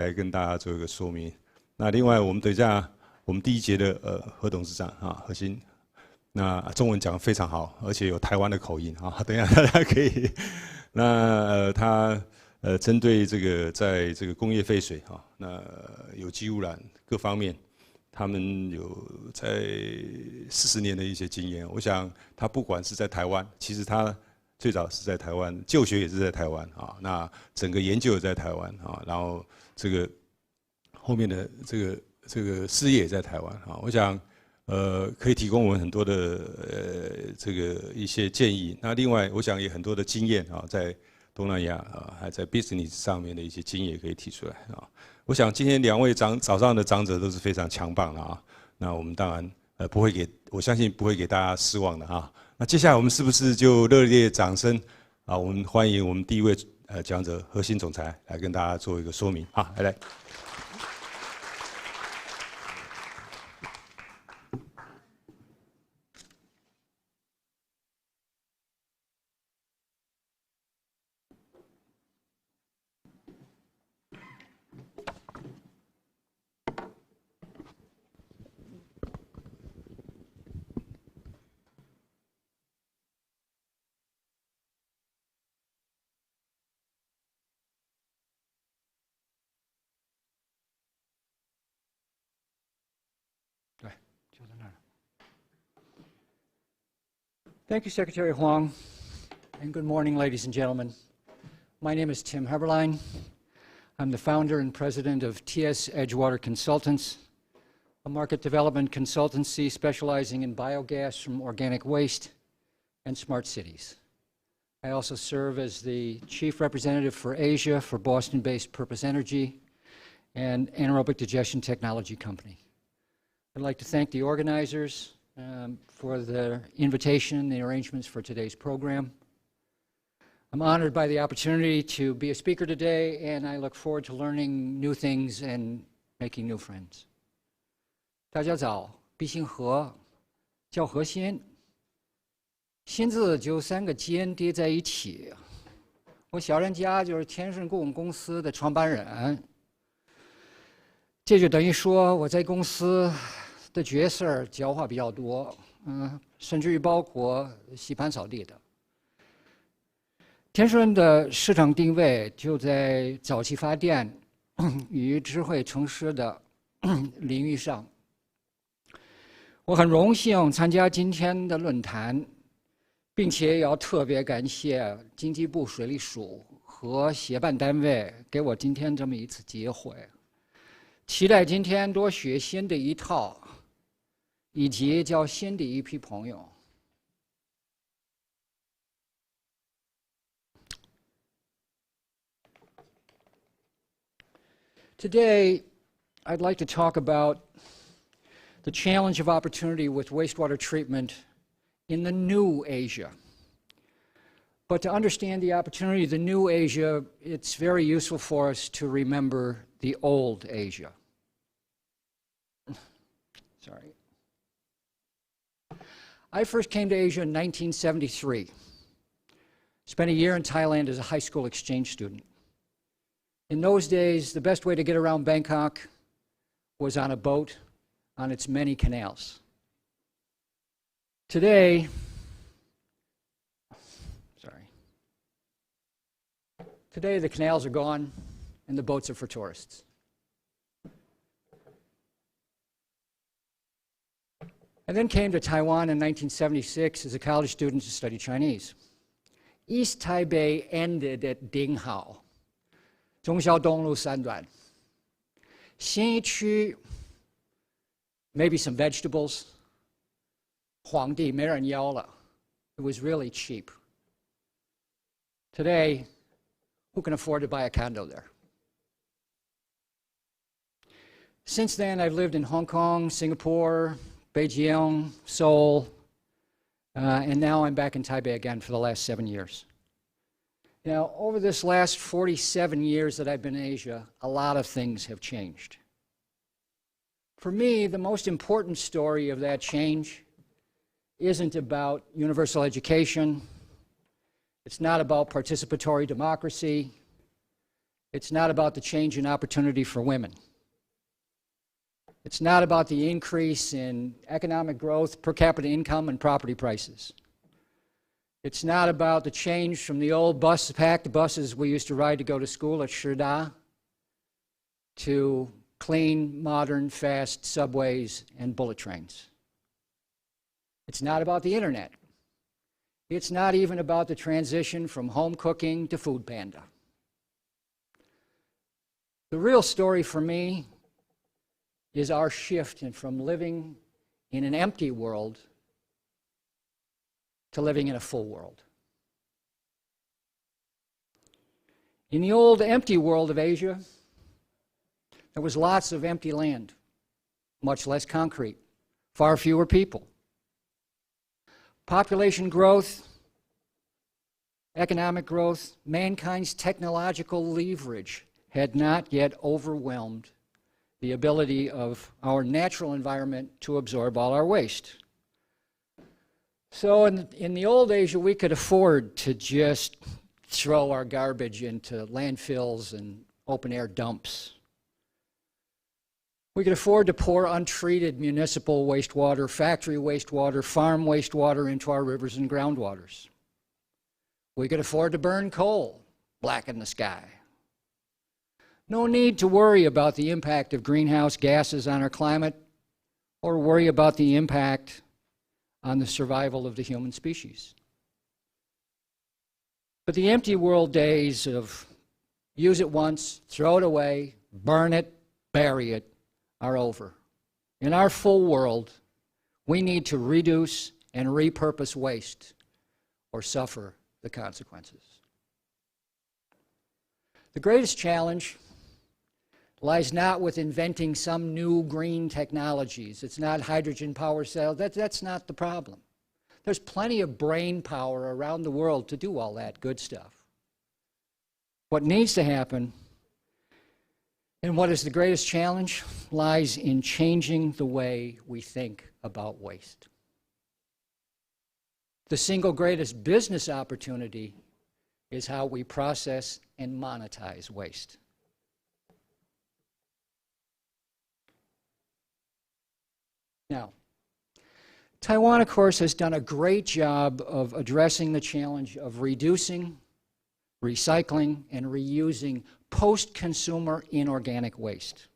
来跟大家做一个说明。那另外，我们等一下我们第一节的何董事长啊，何鑫，那中文讲得非常好，而且有台湾的口音啊。等一下大家可以，那他针对这个在这个工业废水啊，那有机污染各方面。 他们有在40年的一些经验，我想他不管是在台湾，其实他最早是在台湾就学，也是在台湾啊。那整个研究也在台湾啊，然后这个后面的这个事业也在台湾啊。我想可以提供我们很多的这个一些建议。那另外，我想也很多的经验啊，在东南亚啊，还在 business 上面的一些经验可以提出来啊。 我想今天2位早上的长者都是非常强棒的啊，那我们当然不会给，我相信不会给大家失望的啊。那接下来我们是不是就热烈掌声啊？我们欢迎我们第一位讲者何鑫总裁来跟大家做一个说明啊，来。 Thank you, Secretary Huang, and good morning, ladies and gentlemen. My name is Tim Heberlein. I'm the founder and president of TS Edgewater Consultants, a market development consultancy specializing in biogas from organic waste and smart cities. I also serve as the chief representative for Asia for Boston-based Purpose Energy and anaerobic digestion technology company. I'd like to thank the organizers for the invitation and the arrangements for today's program. I'm honored by the opportunity to be a speaker today, and I look forward to learning new things and making new friends. 大家早，毕姓何，叫何鑫，鑫字就3个尖叠在一起。我小人家就是天顺顾问公司的创办人，这就等于说我在公司 的角色教化比较多，甚至于包括洗盘扫地的。天顺的市场定位就在沼气发电与智慧城市的领域上。我很荣幸参加今天的论坛，并且也要特别感谢经济部水利署和协办单位给我今天这么一次机会。期待今天多学新的一套。 以及交新的一批朋友。Today, I'd like to talk about the challenge of opportunity with wastewater treatment in the new Asia. But to understand the opportunity of the new Asia, it's very useful for us to remember the old Asia. Sorry. I first came to Asia in 1973. Spent a year in Thailand as a high school exchange student. In those days, the best way to get around Bangkok was on a boat on its many canals. Today, the canals are gone and the boats are for tourists. I then came to Taiwan in 1976 as a college student to study Chinese. East Taipei ended at Dinghao, 忠孝东路3段. 新一区 maybe some vegetables. 皇帝没人要了. It was really cheap. Today, who can afford to buy a condo there? Since then, I've lived in Hong Kong, Singapore, Beijing, Seoul, and now I'm back in Taipei again for the last 7 years. Now, over this last 47 years that I've been in Asia, a lot of things have changed. For me, the most important story of that change isn't about universal education. It's not about participatory democracy. It's not about the change in opportunity for women. It's not about the increase in economic growth, per capita income, and property prices. It's not about the change from the old packed buses we used to ride to go to school at Sherda to clean, modern, fast subways and bullet trains. It's not about the internet. It's not even about the transition from home cooking to Food Panda. The real story for me is our shift from living in an empty world to living in a full world. In the old empty world of Asia, there was lots of empty land, much less concrete, far fewer people. Population growth, economic growth, mankind's technological leverage had not yet overwhelmed the ability of our natural environment to absorb all our waste. So in the old Asia, we could afford to just throw our garbage into landfills and open-air dumps. We could afford to pour untreated municipal wastewater, factory wastewater, farm wastewater into our rivers and groundwaters. We could afford to burn coal, blacken the sky. No need to worry about the impact of greenhouse gases on our climate or worry about the impact on the survival of the human species. But the empty world days of use it once, throw it away, burn it, bury it, are over. In our full world, we need to reduce and repurpose waste or suffer the consequences. The greatest challenge lies not with inventing some new green technologies. It's not hydrogen power cells. That's not the problem. There's plenty of brain power around the world to do all that good stuff. What needs to happen, and what is the greatest challenge, lies in changing the way we think about waste. The single greatest business opportunity is how we process and monetize waste. Now, Taiwan, of course, has done a great job of addressing the challenge of reducing, recycling, and reusing post-consumer inorganic waste.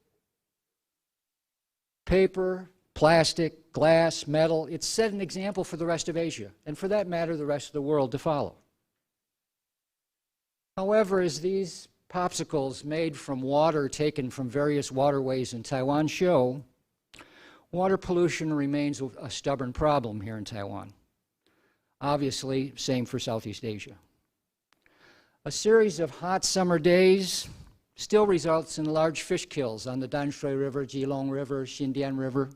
Paper, plastic, glass, metal, it's set an example for the rest of Asia, and for that matter, the rest of the world to follow. However, as these popsicles made from water taken from various waterways in Taiwan show, water pollution remains a stubborn problem here in Taiwan. Obviously, same for Southeast Asia. A series of hot summer days still results in large fish kills on the Danshui River, Jilong River, Xindian River.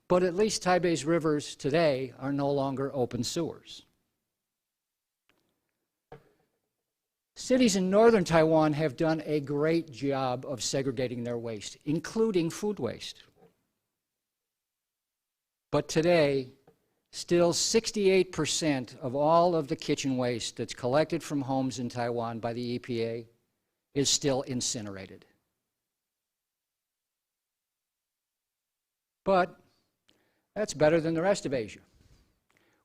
But at least Taipei's rivers today are no longer open sewers. Cities in northern Taiwan have done a great job of segregating their waste, including food waste. But today, still 68% of all of the kitchen waste that's collected from homes in Taiwan by the EPA is still incinerated. But that's better than the rest of Asia,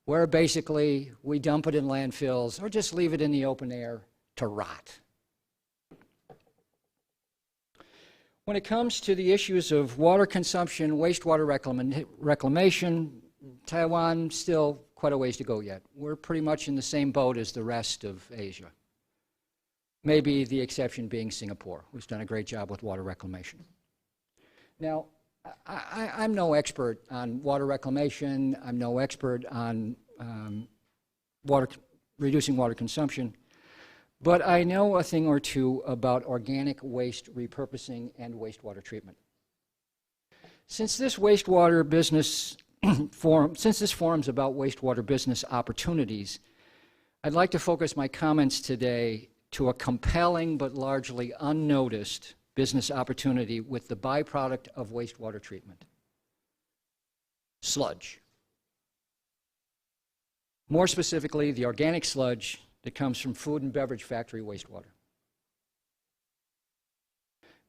where basically we dump it in landfills or just leave it in the open air to rot. When it comes to the issues of water consumption, wastewater reclamation, Taiwan still quite a ways to go yet. We're pretty much in the same boat as the rest of Asia. Maybe the exception being Singapore, who's done a great job with water reclamation. Now, I'm no expert on water reclamation. I'm no expert on reducing water consumption. But I know a thing or two about organic waste repurposing and wastewater treatment. Since this wastewater business forum's about wastewater business opportunities, I'd like to focus my comments today to a compelling but largely unnoticed business opportunity with the byproduct of wastewater treatment: sludge. More specifically, the organic sludge that comes from food and beverage factory wastewater.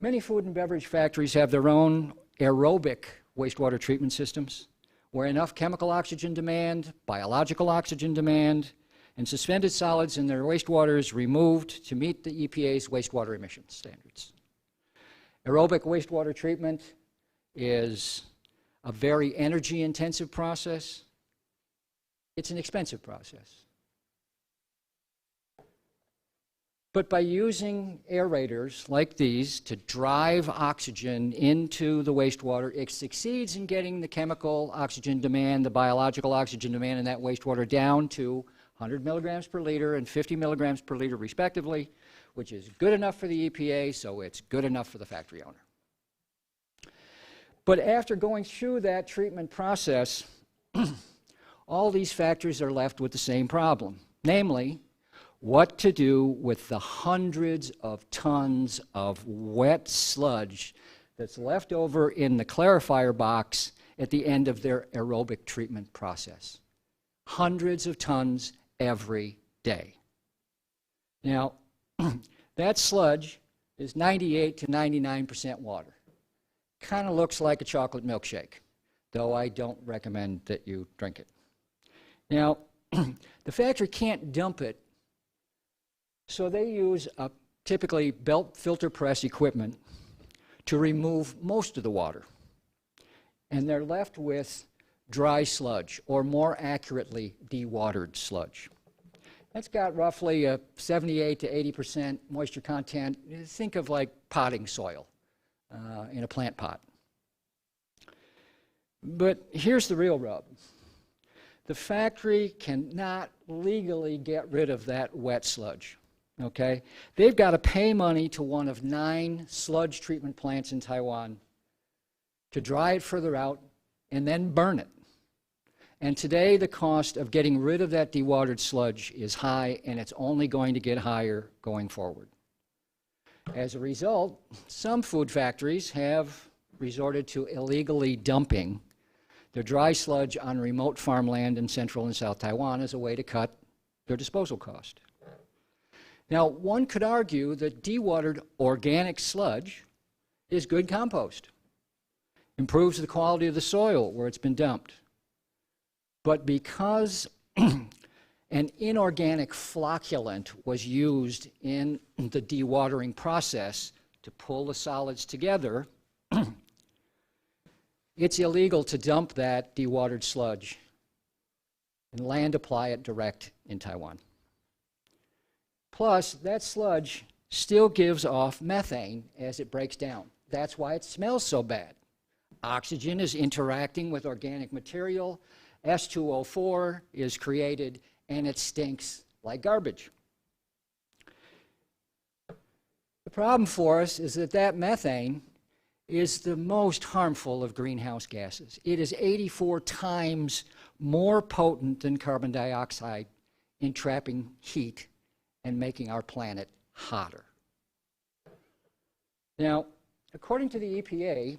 Many food and beverage factories have their own aerobic wastewater treatment systems, where enough chemical oxygen demand, biological oxygen demand, and suspended solids in their wastewater is removed to meet the EPA's wastewater emissions standards. Aerobic wastewater treatment is a very energy-intensive process. It's an expensive process. But by using aerators like these to drive oxygen into the wastewater, it succeeds in getting the chemical oxygen demand, the biological oxygen demand in that wastewater down to 100 milligrams per liter and 50 milligrams per liter respectively, which is good enough for the EPA, so it's good enough for the factory owner. But after going through that treatment process, all these factories are left with the same problem, namely, what to do with the hundreds of tons of wet sludge that's left over in the clarifier box at the end of their aerobic treatment process. Hundreds of tons every day. Now, that sludge is 98 to 99% water. Kind of looks like a chocolate milkshake, though I don't recommend that you drink it. Now, the factory can't dump it, so they use typically belt filter press equipment to remove most of the water. And they're left with dry sludge, or more accurately, dewatered sludge. That's got roughly a 78 to 80% moisture content. Think of like potting soil in a plant pot. But here's the real rub. The factory cannot legally get rid of that wet sludge. Okay? They've got to pay money to one of 9 sludge treatment plants in Taiwan to dry it further out and then burn it. And today the cost of getting rid of that dewatered sludge is high, and it's only going to get higher going forward. As a result, some food factories have resorted to illegally dumping their dry sludge on remote farmland in central and south Taiwan as a way to cut their disposal cost. Now, one could argue that dewatered organic sludge is good compost, improves the quality of the soil where it's been dumped. But because an inorganic flocculant was used in the dewatering process to pull the solids together, it's illegal to dump that dewatered sludge and land apply it direct in Taiwan. Plus, that sludge still gives off methane as it breaks down. That's why it smells so bad. Oxygen is interacting with organic material, S2O4 is created, and it stinks like garbage. The problem for us is that that methane is the most harmful of greenhouse gases. It is 84 times more potent than carbon dioxide in trapping heat and making our planet hotter. Now, according to the EPA,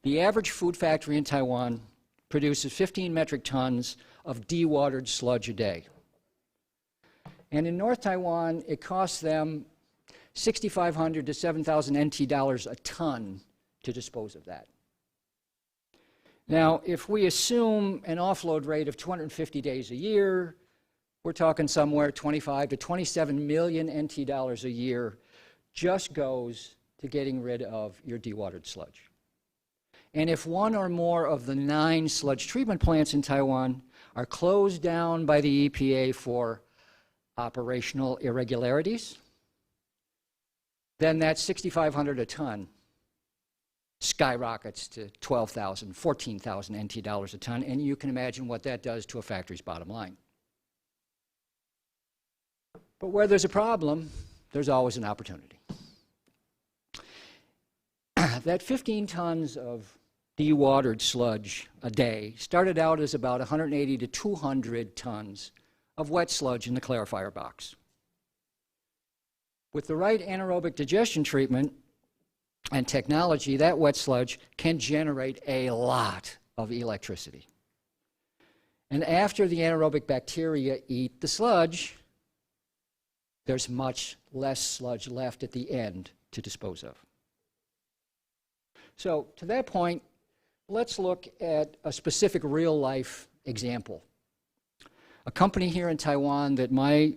the average food factory in Taiwan produces 15 metric tons of dewatered sludge a day. And in North Taiwan, it costs them $6,500 to $7,000 NT dollars a ton to dispose of that. Now, if we assume an offload rate of 250 days a year, we're talking somewhere 25 to 27 million NT dollars a year just goes to getting rid of your dewatered sludge. And if one or more of the 9 sludge treatment plants in Taiwan are closed down by the EPA for operational irregularities, then that $6,500 a ton skyrockets to 12,000, 14,000 NT dollars a ton, and you can imagine what that does to a factory's bottom line. But where there's a problem, there's always an opportunity. That 15 tons of dewatered sludge a day started out as about 180 to 200 tons of wet sludge in the clarifier box. With the right anaerobic digestion treatment and technology, that wet sludge can generate a lot of electricity. And after the anaerobic bacteria eat the sludge, there's much less sludge left at the end to dispose of. So to that point, let's look at a specific real-life example. A company here in Taiwan that my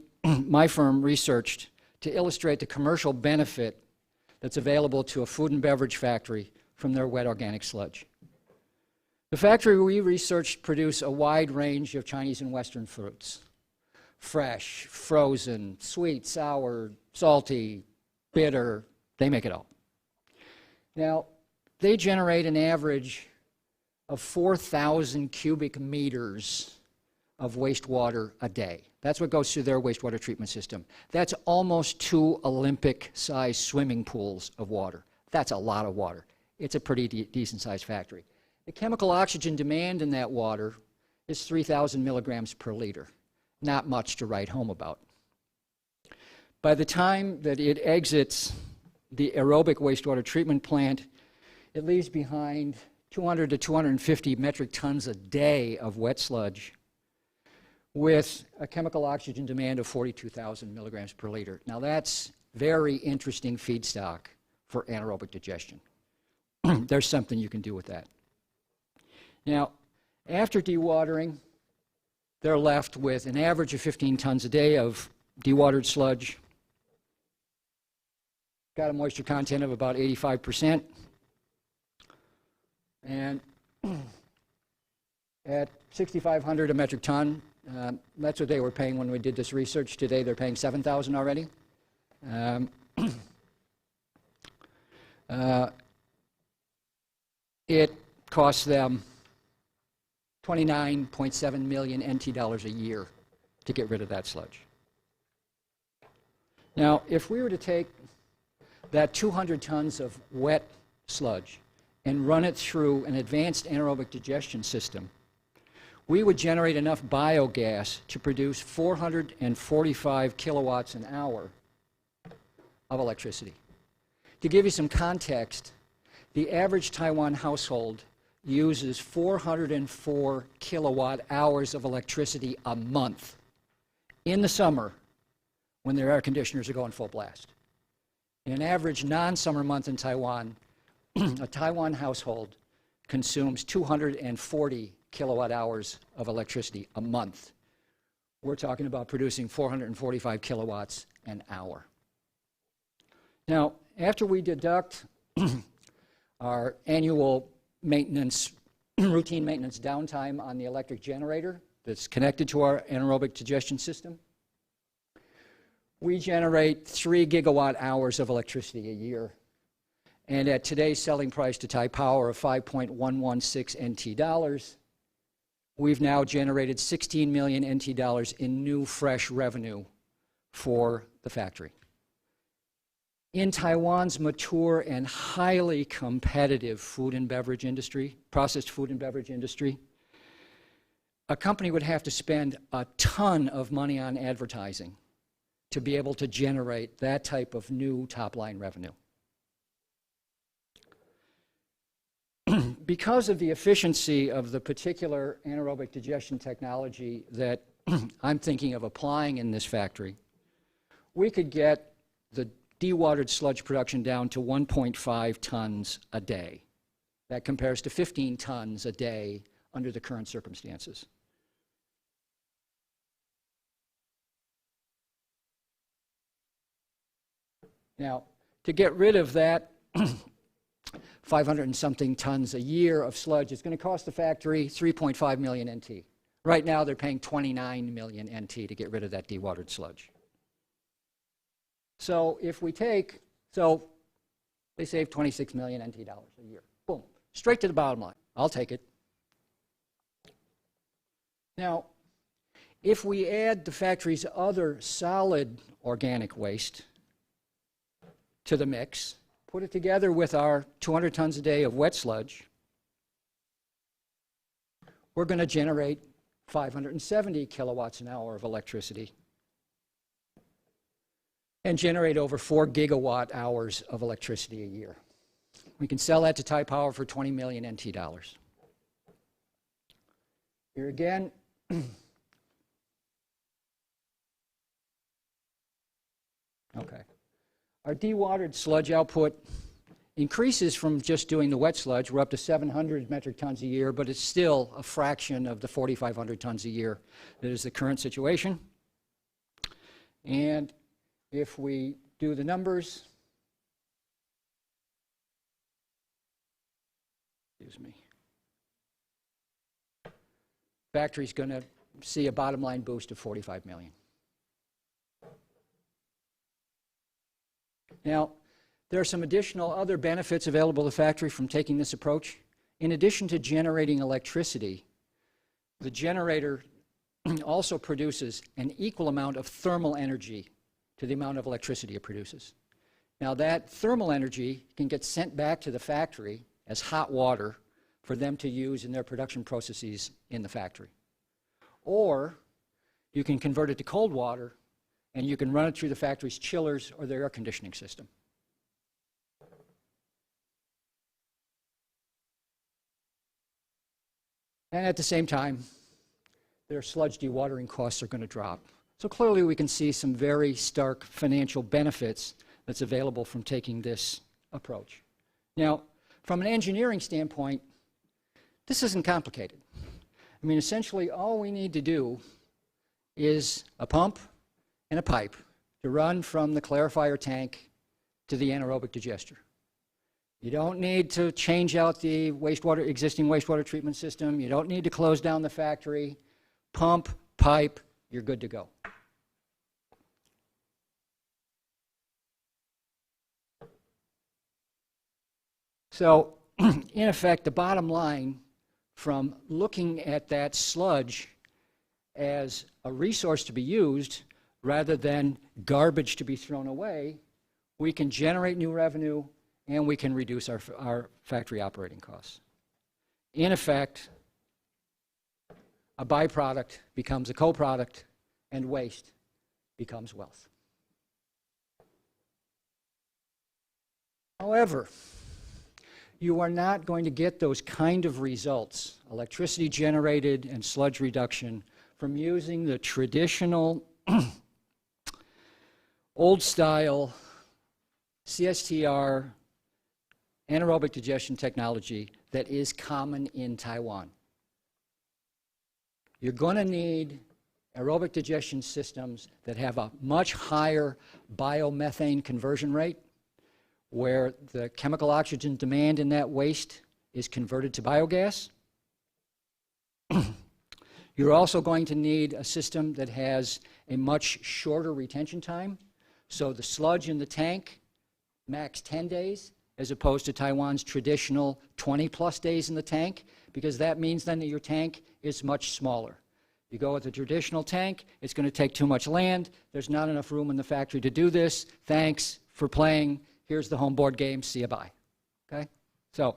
firm researched to illustrate the commercial benefit that's available to a food and beverage factory from their wet organic sludge. The factory we researched produced a wide range of Chinese and Western fruits. Fresh, frozen, sweet, sour, salty, bitter, they make it all. Now, they generate an average of 4,000 cubic meters of wastewater a day. That's what goes through their wastewater treatment system. That's almost 2 Olympic-sized swimming pools of water. That's a lot of water. It's a pretty decent-sized factory. The chemical oxygen demand in that water is 3,000 milligrams per liter. Not much to write home about. By the time that it exits the aerobic wastewater treatment plant, it leaves behind 200 to 250 metric tons a day of wet sludge with a chemical oxygen demand of 42,000 milligrams per liter. Now that's very interesting feedstock for anaerobic digestion. There's something you can do with that. Now, after dewatering, they're left with an average of 15 tons a day of dewatered sludge. Got a moisture content of about 85%. And at 6,500 a metric ton, that's what they were paying when we did this research. Today they're paying 7,000 already. It costs them 29.7 million NT dollars a year to get rid of that sludge. Now, if we were to take that 200 tons of wet sludge and run it through an advanced anaerobic digestion system, we would generate enough biogas to produce 445 kilowatts an hour of electricity. To give you some context, the average Taiwan household uses 404 kilowatt hours of electricity a month in the summer when their air conditioners are going full blast. In an average non-summer month in Taiwan, a Taiwan household consumes 240 kilowatt hours of electricity a month. We're talking about producing 445 kilowatts an hour. Now, after we deduct our annual maintenance, routine maintenance downtime on the electric generator that's connected to our anaerobic digestion system, we generate 3 gigawatt hours of electricity a year. And at today's selling price to Taipower of 5.116 NT dollars, we've now generated 16 million NT dollars in new fresh revenue for the factory. In Taiwan's mature and highly competitive food and beverage industry, processed food and beverage industry, a company would have to spend a ton of money on advertising to be able to generate that type of new top-line revenue. Because of the efficiency of the particular anaerobic digestion technology that I'm thinking of applying in this factory, we could get the dewatered sludge production down to 1.5 tons a day. That compares to 15 tons a day under the current circumstances. Now, to get rid of that 500 and something tons a year of sludge, it's going to cost the factory 3.5 million NT. Right now, they're paying 29 million NT to get rid of that dewatered sludge. So if we take, so they save 26 million NT dollars a year. Boom, straight to the bottom line. I'll take it. Now, if we add the factory's other solid organic waste to the mix, put it together with our 200 tons a day of wet sludge, we're going to generate 570 kilowatts an hour of electricity and generate over 4 gigawatt hours of electricity a year. We can sell that to Taipower for 20 million NT dollars. Here again, okay. Our dewatered sludge output increases from just doing the wet sludge. We're up to 700 metric tons a year, but it's still a fraction of the 4,500 tons a year that is the current situation. And if we do the numbers, excuse me, factory's going to see a bottom line boost of 45 million. Now, there are some additional other benefits available to the factory from taking this approach. In addition to generating electricity, the generator also produces an equal amount of thermal energy to the amount of electricity it produces. Now, that thermal energy can get sent back to the factory as hot water for them to use in their production processes in the factory. Or you can convert it to cold water, and you can run it through the factory's chillers or their air conditioning system. And at the same time, their sludge dewatering costs are going to drop. So clearly we can see some very stark financial benefits that's available from taking this approach. Now, from an engineering standpoint, this isn't complicated. I mean, essentially all we need to do is a pump and a pipe to run from the clarifier tank to the anaerobic digester. You don't need to change out the existing wastewater treatment system. You don't need to close down the factory. Pump, pipe, you're good to go. So, in effect, the bottom line from looking at that sludge as a resource to be used rather than garbage to be thrown away, we can generate new revenue and we can reduce our factory operating costs. In effect, a byproduct becomes a co-product and waste becomes wealth. However, you are not going to get those kind of results, electricity generated and sludge reduction, from using the traditional old-style CSTR anaerobic digestion technology that is common in Taiwan. You're going to need aerobic digestion systems that have a much higher biomethane conversion rate, where the chemical oxygen demand in that waste is converted to biogas. You're also going to need a system that has a much shorter retention time. So the sludge in the tank, max 10 days, as opposed to Taiwan's traditional 20-plus days in the tank, because that means then that your tank is much smaller. You go with a traditional tank, it's going to take too much land. There's not enough room in the factory to do this. Thanks for playing. Here's the home board game. See you, bye. Okay? So,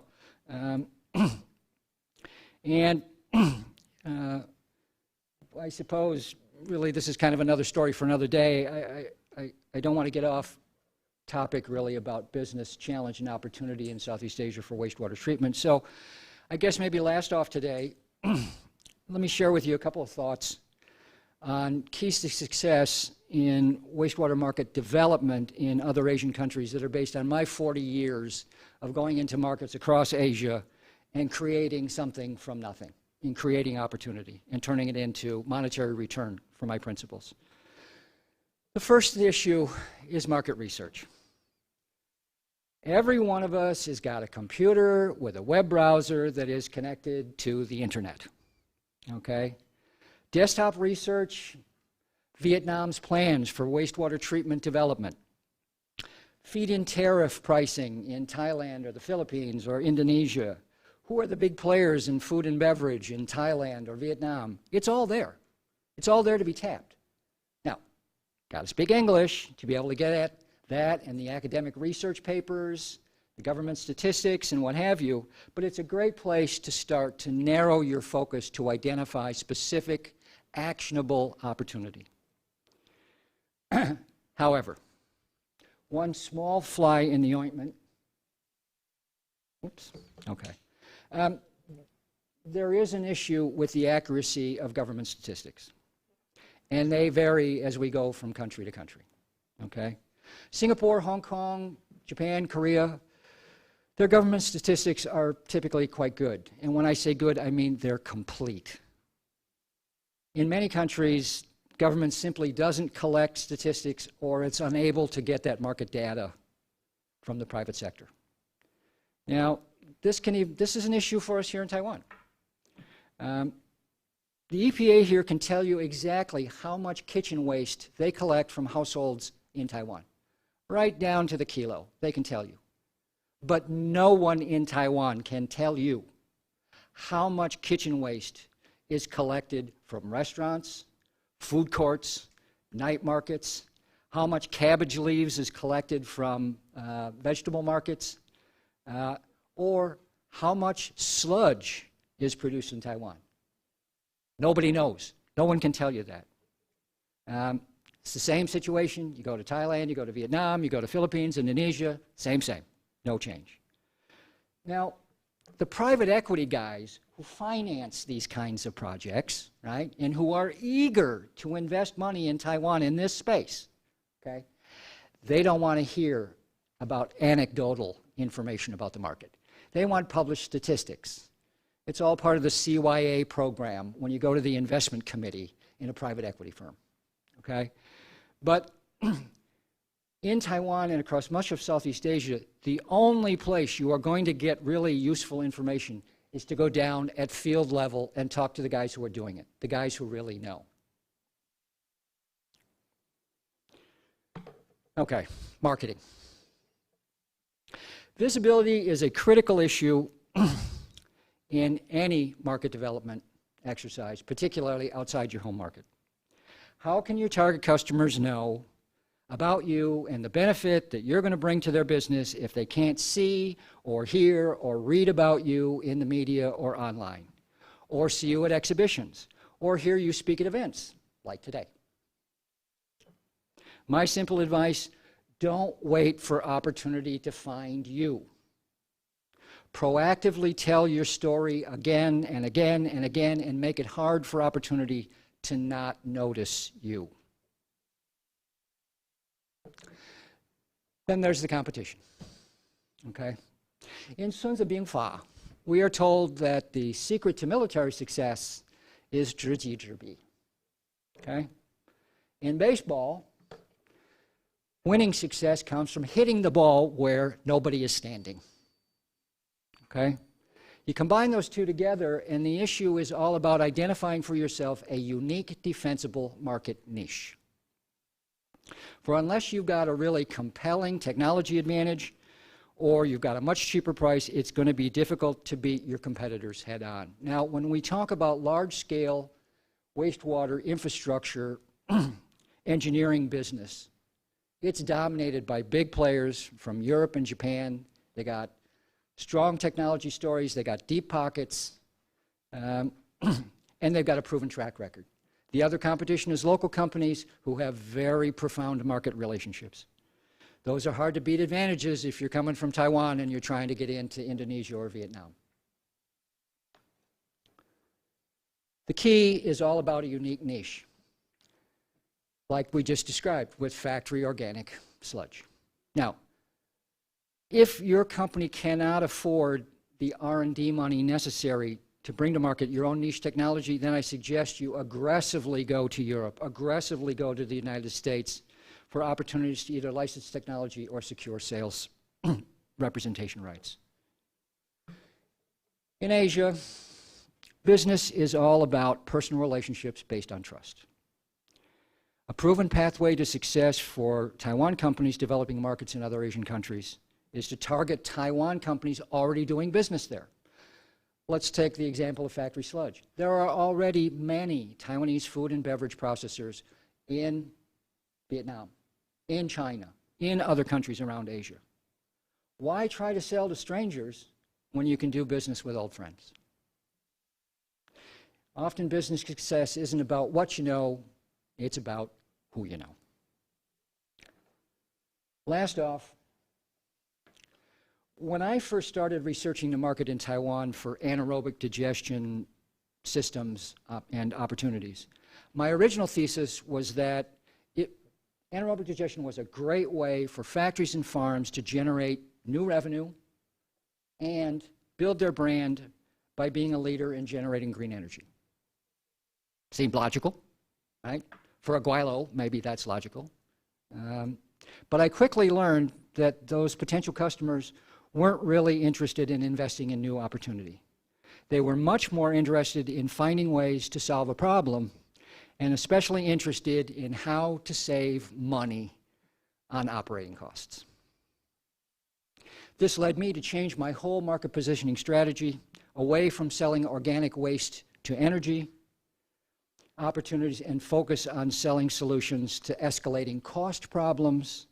I suppose, really, this is kind of another story for another day. I don't want to get off topic, really, about business challenge and opportunity in Southeast Asia for wastewater treatment. So, I guess maybe last off today, let me share with you a couple of thoughts on keys to success in wastewater market development in other Asian countries that are based on my 40 years of going into markets across Asia and creating something from nothing, and creating opportunity and turning it into monetary return for my principles. The first issue is market research. Every one of us has got a computer with a web browser that is connected to the internet. Okay? Desktop research, Vietnam's plans for wastewater treatment development, feed-in tariff pricing in Thailand or the Philippines or Indonesia. Who are the big players in food and beverage in Thailand or Vietnam? It's all there. It's all there to be tapped. Now, got to speak English to be able to get at that and the academic research papers, the government statistics and what have you, but it's a great place to start to narrow your focus to identify specific, actionable opportunity. However, one small fly in the ointment, oops, okay. There is an issue with the accuracy of government statistics, and they vary as we go from country to country, okay? Singapore, Hong Kong, Japan, Korea, Their government statistics are typically quite good. And when I say good, I mean they're complete. In many countries, government simply doesn't collect statistics, or it's unable to get that market data from the private sector. Now, this is an issue for us here in Taiwan. The EPA here can tell you exactly how much kitchen waste they collect from households in Taiwan. Right down to the kilo, they can tell you. But no one in Taiwan can tell you how much kitchen waste is collected from restaurants, food courts, night markets, how much cabbage leaves is collected from vegetable markets, or how much sludge is produced in Taiwan. Nobody knows. No one can tell you that. It's the same situation. You go to Thailand, you go to Vietnam, you go to Philippines, Indonesia, same. No change. Now, the private equity guys who finance these kinds of projects, right, and who are eager to invest money in Taiwan in this space, okay, they don't want to hear about anecdotal information about the market. They want published statistics. It's all part of the CYA program when you go to the investment committee in a private equity firm, okay? But in Taiwan and across much of Southeast Asia, the only place you are going to get really useful information is to go down at field level and talk to the guys who are doing it, the guys who really know. Okay, marketing. Visibility is a critical issue in any market development exercise, particularly outside your home market. How can your target customers know about you and the benefit that you're going to bring to their business if they can't see or hear or read about you in the media or online, or see you at exhibitions, or hear you speak at events like today? My simple advice: don't wait for opportunity to find you. Proactively tell your story again and again and again, and make it hard for opportunity to not notice you. Then there's the competition, okay? In Sun Tzu Bing Fa, we are told that the secret to military success is 知己知彼, okay? In baseball, winning success comes from hitting the ball where nobody is standing, okay? You combine those two together, and the issue is all about identifying for yourself a unique, defensible market niche. For unless you've got a really compelling technology advantage, or you've got a much cheaper price, it's going to be difficult to beat your competitors head on. Now, when we talk about large-scale wastewater infrastructure engineering business, it's dominated by big players from Europe and Japan. They got strong technology stories, they got deep pockets, and they've got a proven track record. The other competition is local companies who have very profound market relationships. Those are hard to beat advantages if you're coming from Taiwan and you're trying to get into Indonesia or Vietnam. The key is all about a unique niche, like we just described with factory organic sludge. Now, if your company cannot afford the R&D money necessary to bring to market your own niche technology, then I suggest you aggressively go to Europe, aggressively go to the United States for opportunities to either license technology or secure sales representation rights. In Asia, business is all about personal relationships based on trust. A proven pathway to success for Taiwan companies developing markets in other Asian countries is to target Taiwan companies already doing business there. Let's take the example of factory sludge. There are already many Taiwanese food and beverage processors in Vietnam, in China, in other countries around Asia. Why try to sell to strangers when you can do business with old friends? Often business success isn't about what you know, it's about who you know. Last off, when I first started researching the market in Taiwan for anaerobic digestion systems and opportunities, my original thesis was that anaerobic digestion was a great way for factories and farms to generate new revenue and build their brand by being a leader in generating green energy. Seemed logical, right? For Aguilo, maybe that's logical. But I quickly learned that those potential customers weren't really interested in investing in new opportunity. They were much more interested in finding ways to solve a problem, and especially interested in how to save money on operating costs. This led me to change my whole market positioning strategy away from selling organic waste to energy opportunities and focus on selling solutions to escalating cost problems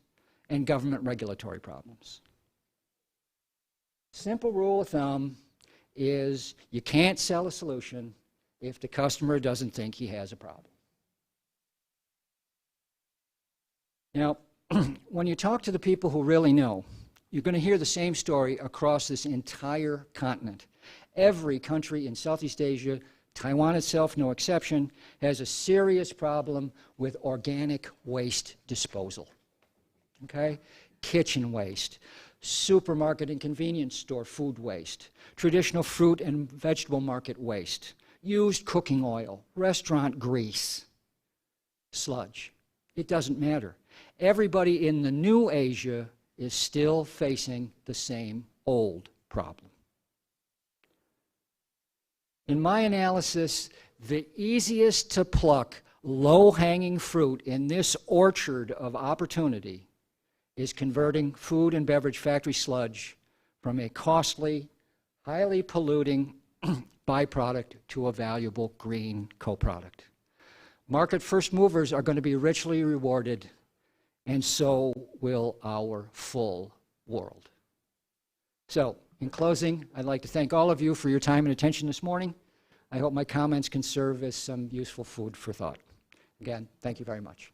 and government regulatory problems. Simple rule of thumb is you can't sell a solution if the customer doesn't think he has a problem. Now, when you talk to the people who really know, you're going to hear the same story across this entire continent. Every country in Southeast Asia, Taiwan itself no exception, has a serious problem with organic waste disposal. Okay? Kitchen waste, supermarket and convenience store food waste, traditional fruit and vegetable market waste, used cooking oil, restaurant grease, sludge. It doesn't matter. Everybody in the new Asia is still facing the same old problem. In my analysis, the easiest to pluck low-hanging fruit in this orchard of opportunity is converting food and beverage factory sludge from a costly, highly polluting byproduct to a valuable green co-product. Market first movers are going to be richly rewarded, and so will our full world. So, in closing, I'd like to thank all of you for your time and attention this morning. I hope my comments can serve as some useful food for thought. Again, thank you very much.